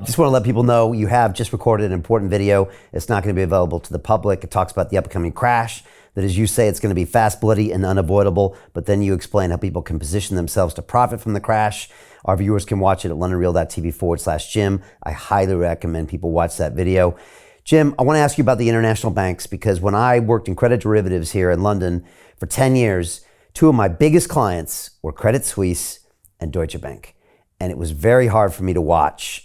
Just want to let people know you have just recorded an important video. It's not going to be available to the public. It talks about the upcoming crash that, as you say, it's going to be fast, bloody, and unavoidable. But then you explain how people can position themselves to profit from the crash. Our viewers can watch it at londonreal.tv/Jim. I highly recommend people watch that video. Jim, I want to ask you about the international banks, because when I worked in credit derivatives here in London for 10 years, two of my biggest clients were Credit Suisse and Deutsche Bank. And it was very hard for me to watch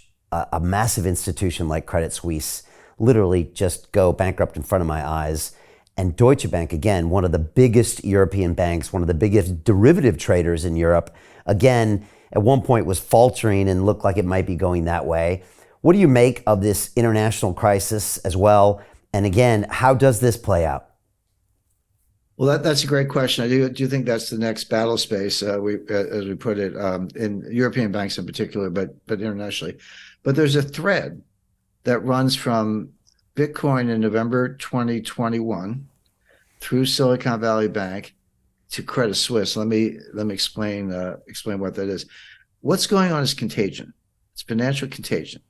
a massive institution like Credit Suisse literally just go bankrupt in front of my eyes. And Deutsche Bank, again, one of the biggest European banks, one of the biggest derivative traders in Europe, again, at one point was faltering and looked like it might be going that way. What do you make of this international crisis as well? And again, how does this play out? Well, that's a great question. I do think that's the next battle space, as we put it, in European banks in particular, but internationally. But there's a thread that runs from Bitcoin in November 2021 through Silicon Valley Bank to Credit Suisse. Let me explain what that is. What's going on is contagion. It's financial contagion.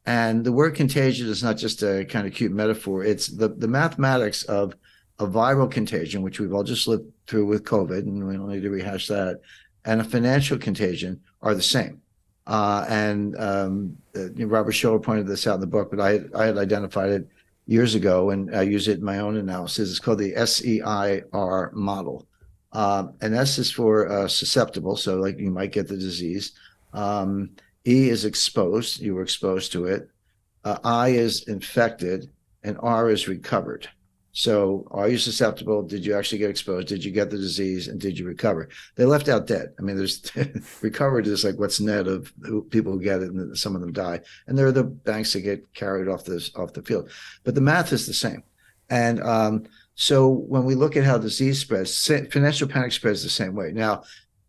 And the word contagion is not just a kind of cute metaphor. It's the mathematics of a viral contagion, which we've all just lived through with COVID, and we don't need to rehash that, and a financial contagion are the same. Robert Schiller pointed this out in the book, but I had identified it years ago, and I use it in my own analysis. It's called the SEIR model. And S is for susceptible, so like you might get the disease. E is exposed, you were exposed to it. I is infected, and R is recovered. So are you susceptible? Did you actually get exposed? Did you get the disease? And did you recover? They left out dead. I mean, there's recovered is like what's net of people who get it, and some of them die. And there are the banks that get carried off the field. But the math is the same. And so when we look at how disease spreads, financial panic spreads the same way. Now,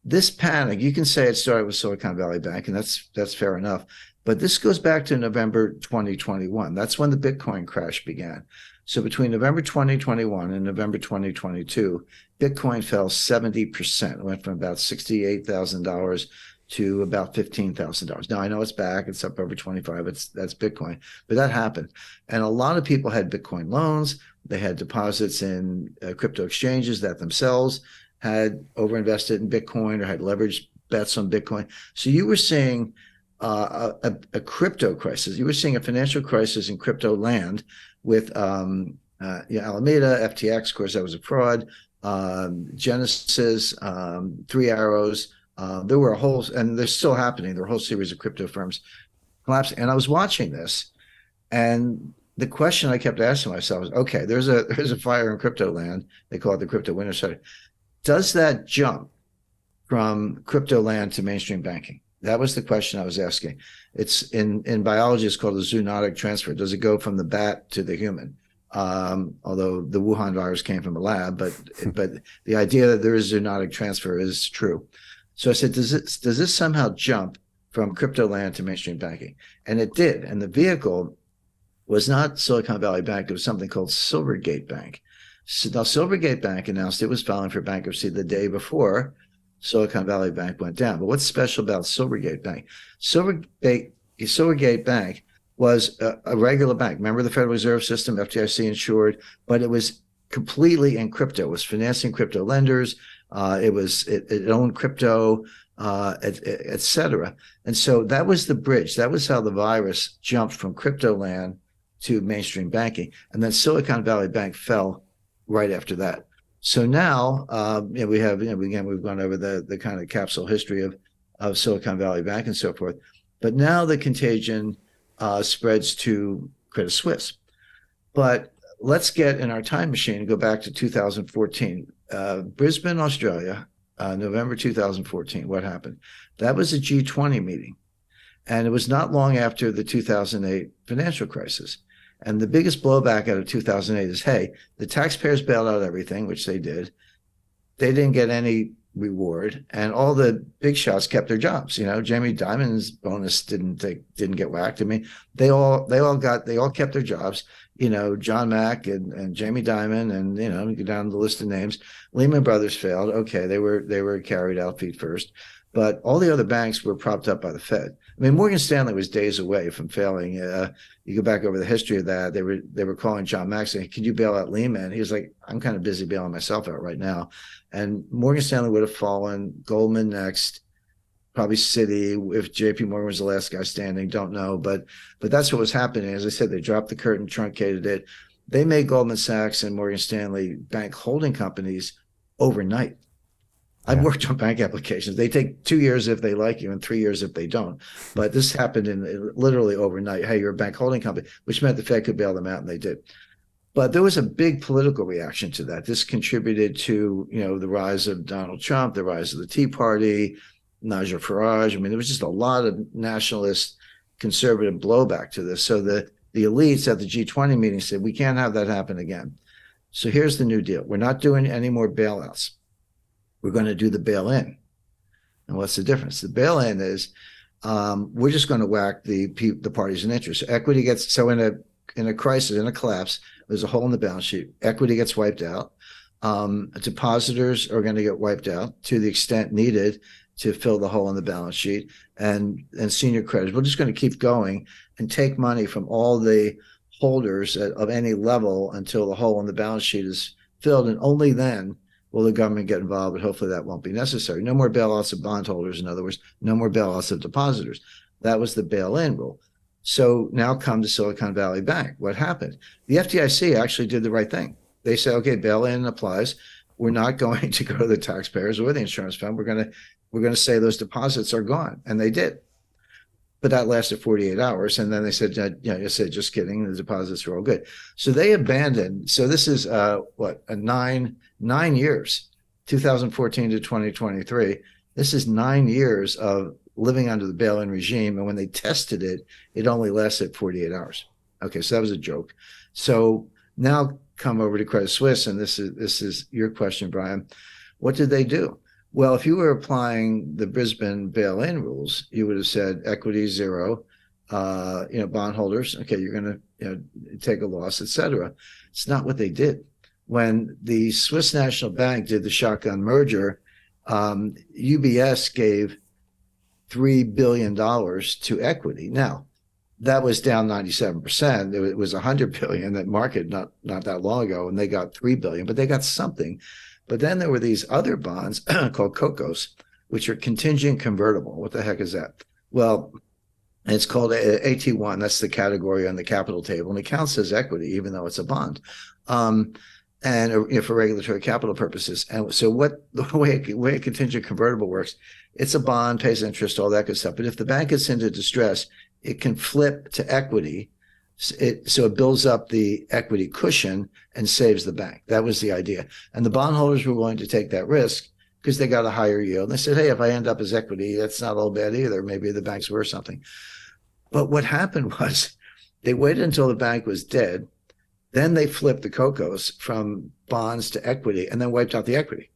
this panic, you can say it started with Silicon Valley Bank, and that's fair enough. But this goes back to November 2021. That's when the Bitcoin crash began. So between November 2021 and November 2022, Bitcoin fell 70%. It went from about $68,000 to about $15,000. Now, I know it's back. It's up over 25. That's Bitcoin. But that happened. And a lot of people had Bitcoin loans. They had deposits in crypto exchanges that themselves had overinvested in Bitcoin or had leveraged bets on Bitcoin. So you were seeing a crypto crisis. You were seeing a financial crisis in crypto land with Alameda, FTX, of course, that was a fraud, Genesis, Three Arrows. There were a whole, and they're still happening, there are a whole series of crypto firms collapsing. And I was watching this, and the question I kept asking myself is, okay, there's a fire in crypto land. They call it the crypto winter study. Does that jump from crypto land to mainstream banking? That was the question I was asking. It's in biology, it's called a zoonotic transfer. Does it go from the bat to the human? Although the Wuhan virus came from a lab, but the idea that there is zoonotic transfer is true. So I said, does this somehow jump from crypto land to mainstream banking? And it did. And the vehicle was not Silicon Valley Bank. It was something called Silvergate Bank. So now Silvergate Bank announced it was filing for bankruptcy the day before Silicon Valley Bank went down. But what's special about Silvergate Bank? Silvergate Bank was a regular bank. Remember the Federal Reserve System, FDIC insured, but it was completely in crypto. It was financing crypto lenders. It owned crypto, et cetera. And so that was the bridge. That was how the virus jumped from crypto land to mainstream banking. And then Silicon Valley Bank fell right after that. So now, we have, again, we've gone over the kind of capsule history of Silicon Valley Bank and so forth. But now the contagion spreads to Credit Suisse. But let's get in our time machine and go back to 2014. Brisbane, Australia, November 2014. What happened? That was a G20 meeting. And it was not long after the 2008 financial crisis. And the biggest blowback out of 2008 is, hey, the taxpayers bailed out everything, which they did. They didn't get any reward, and all the big shots kept their jobs. Jamie Dimon's bonus didn't get whacked. I mean, they all kept their jobs. John Mack and Jamie Dimon, and you go down the list of names. Lehman Brothers failed. Okay, they were carried out feet first. but all the other banks were propped up by the Fed. I mean, Morgan Stanley was days away from failing. You go back over the history of that. They were calling John Mack saying, "Can you bail out Lehman?" He was like, "I'm kind of busy bailing myself out right now." And Morgan Stanley would have fallen. Goldman next, probably Citi. If J.P. Morgan was the last guy standing, don't know. But that's what was happening. As I said, they dropped the curtain, truncated it. They made Goldman Sachs and Morgan Stanley bank holding companies overnight. I've worked on bank applications. They take 2 years if they like you and 3 years if they don't. But this happened in literally overnight. Hey, you're a bank holding company, which meant the Fed could bail them out, and they did. But there was a big political reaction to that. This contributed to, the rise of Donald Trump, the rise of the Tea Party, Nigel Farage. I mean, there was just a lot of nationalist conservative blowback to this. So the elites at the G20 meeting said, we can't have that happen again. So here's the new deal. We're not doing any more bailouts. We're going to do the bail-in. And what's the difference? The bail-in is we're just going to whack the parties in interest. So equity gets, so in a crisis, in a collapse, there's a hole in the balance sheet. Equity gets wiped out. Depositors are going to get wiped out to the extent needed to fill the hole in the balance sheet. And senior creditors, we're just going to keep going and take money from all the holders of any level until the hole in the balance sheet is filled. And only then will the government get involved, but hopefully that won't be necessary. No more bailouts of bondholders, in other words, no more bailouts of depositors. That was the bail-in rule. So now come to Silicon Valley Bank. What happened? The FDIC actually did the right thing. They said, okay, bail-in applies. We're not going to go to the taxpayers or the insurance fund. We're going to say those deposits are gone. And they did. But that lasted 48 hours. And then they said, you said, just kidding. The deposits are all good. So they abandoned. So this is nine years, 2014 to 2023. This is 9 years of living under the bail-in regime. And when they tested it, it only lasted 48 hours. Okay, so that was a joke. So now come over to Credit Suisse. And this is your question, Brian. What did they do? Well, if you were applying the Brisbane bail-in rules, you would have said equity zero, bondholders, okay, you're going to take a loss, et cetera. It's not what they did. When the Swiss National Bank did the shotgun merger, UBS gave $3 billion to equity. Now, that was down 97%. It was $100 billion that market not that long ago, and they got $3 billion, but they got something. But then there were these other bonds called COCOs, which are contingent convertible. What the heck is that? Well, it's called AT1. That's the category on the capital table, and it counts as equity, even though it's a bond, and for regulatory capital purposes. And so the way a contingent convertible works, it's a bond, pays interest, all that good stuff. But if the bank gets into distress, it can flip to equity. So it builds up the equity cushion and saves the bank. That was the idea. And the bondholders were willing to take that risk because they got a higher yield. And they said, hey, if I end up as equity, that's not all bad either. Maybe the bank's worth something. But what happened was they waited until the bank was dead. Then they flipped the COCOs from bonds to equity and then wiped out the equity.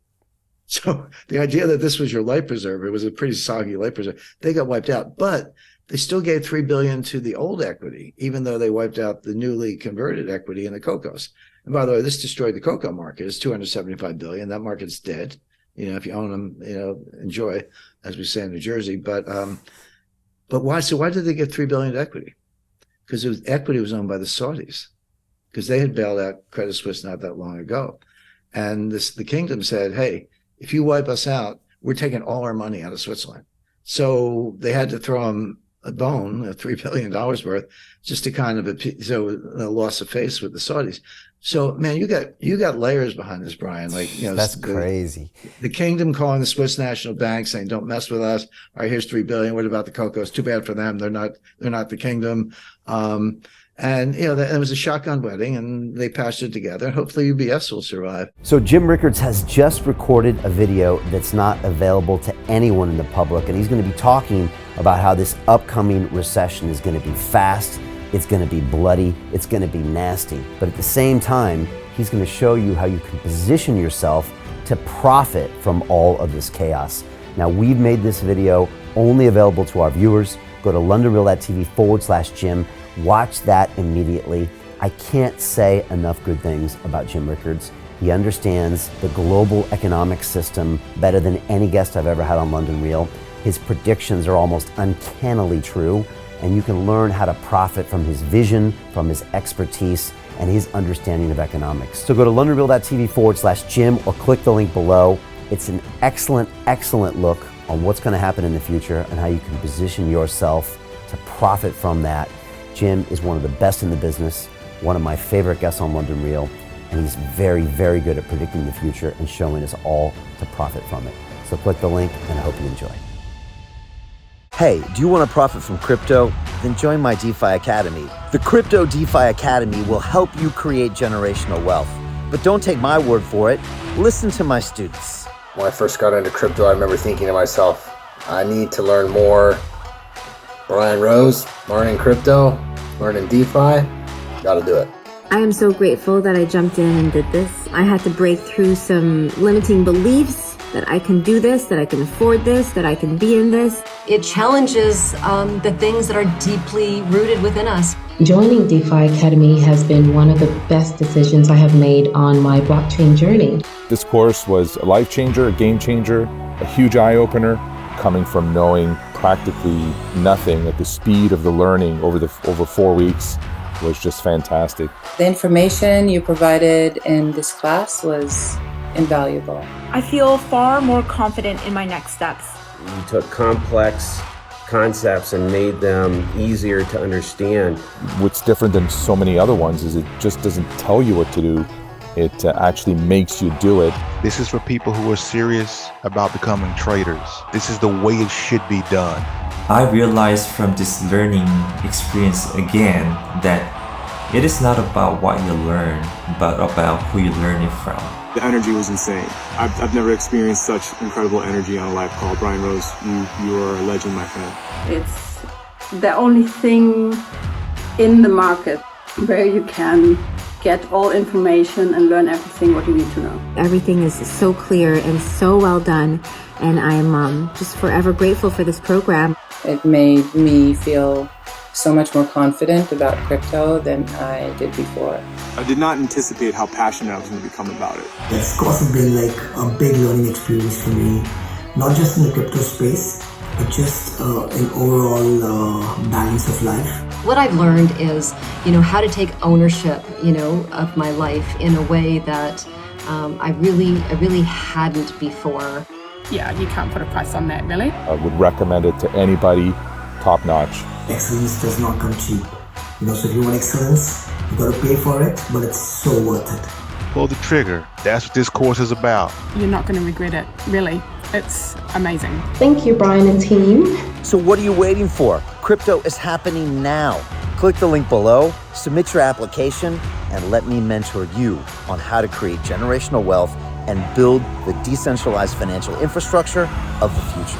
So the idea that this was your life preserver, it was a pretty soggy life preserver. They got wiped out. But they still gave $3 billion to the old equity, even though they wiped out the newly converted equity in the COCOs. And by the way, this destroyed the COCO market. It's $275 billion. That market's dead. If you own them, enjoy, as we say in New Jersey. But why? So why did they give $3 billion to equity? Because equity was owned by the Saudis, because they had bailed out Credit Suisse not that long ago. And the kingdom said, hey, if you wipe us out, we're taking all our money out of Switzerland. So they had to throw them a bone, $3 billion worth, just to kind of a loss of face with the Saudis. So man, you got layers behind this, Brian. That's crazy. The kingdom calling the Swiss National Bank saying, "Don't mess with us." All right, here's $3 billion. What about the COCOs? Too bad for them. They're not the kingdom. And it was a shotgun wedding, and they patched it together. And hopefully UBS will survive. So Jim Rickards has just recorded a video that's not available to anyone in the public, and he's going to be talking about how this upcoming recession is going to be fast, it's going to be bloody, it's going to be nasty. But at the same time, he's going to show you how you can position yourself to profit from all of this chaos. Now, we've made this video only available to our viewers. Go to londonreal.tv/Jim. Watch that immediately. I can't say enough good things about Jim Rickards. He understands the global economic system better than any guest I've ever had on London Real. His predictions are almost uncannily true, and you can learn how to profit from his vision, from his expertise, and his understanding of economics. So go to londonreal.tv/Jim or click the link below. It's an excellent, excellent look on what's going to happen in the future and how you can position yourself to profit from that. Jim is one of the best in the business, one of my favorite guests on London Real, and he's very, very good at predicting the future and showing us all to profit from it. So click the link, and I hope you enjoy. Hey, do you want to profit from crypto? Then join my DeFi Academy. The Crypto DeFi Academy will help you create generational wealth. But don't take my word for it. Listen to my students. When I first got into crypto, I remember thinking to myself, I need to learn more. Brian Rose, learning crypto, learning DeFi, gotta do it. I am so grateful that I jumped in and did this. I had to break through some limiting beliefs that I can do this, that I can afford this, that I can be in this. It challenges the things that are deeply rooted within us. Joining DeFi Academy has been one of the best decisions I have made on my blockchain journey. This course was a life changer, a game changer, a huge eye-opener, coming from knowing practically nothing at the speed of the learning over 4 weeks was just fantastic. The information you provided in this class was invaluable. I feel far more confident in my next steps. You took complex concepts and made them easier to understand. What's different than so many other ones is it just doesn't tell you what to do. It actually makes you do it. This is for people who are serious about becoming traders. This is the way it should be done. I realized from this learning experience again that it is not about what you learn, but about who you learn it from. The energy was insane. I've never experienced such incredible energy on a live call. Brian Rose, you are a legend, my friend. It's the only thing in the market where you can get all information and learn everything what you need to know. Everything is so clear and so well done, and I'm just forever grateful for this program. It made me feel so much more confident about crypto than I did before. I did not anticipate how passionate I was going to become about it. It's of course been like a big learning experience for me, not just in the crypto space, but just in overall balance of life. What I've learned is, how to take ownership, of my life in a way that I really hadn't before. Yeah, you can't put a price on that, really. I would recommend it to anybody, top notch. Excellence does not come cheap. So if you want excellence, you gotta pay for it, but it's so worth it. Pull the trigger. That's what this course is about. You're not going to regret it, really. It's amazing. Thank you, Brian and team. So what are you waiting for? Crypto is happening now. Click the link below, submit your application, and let me mentor you on how to create generational wealth and build the decentralized financial infrastructure of the future.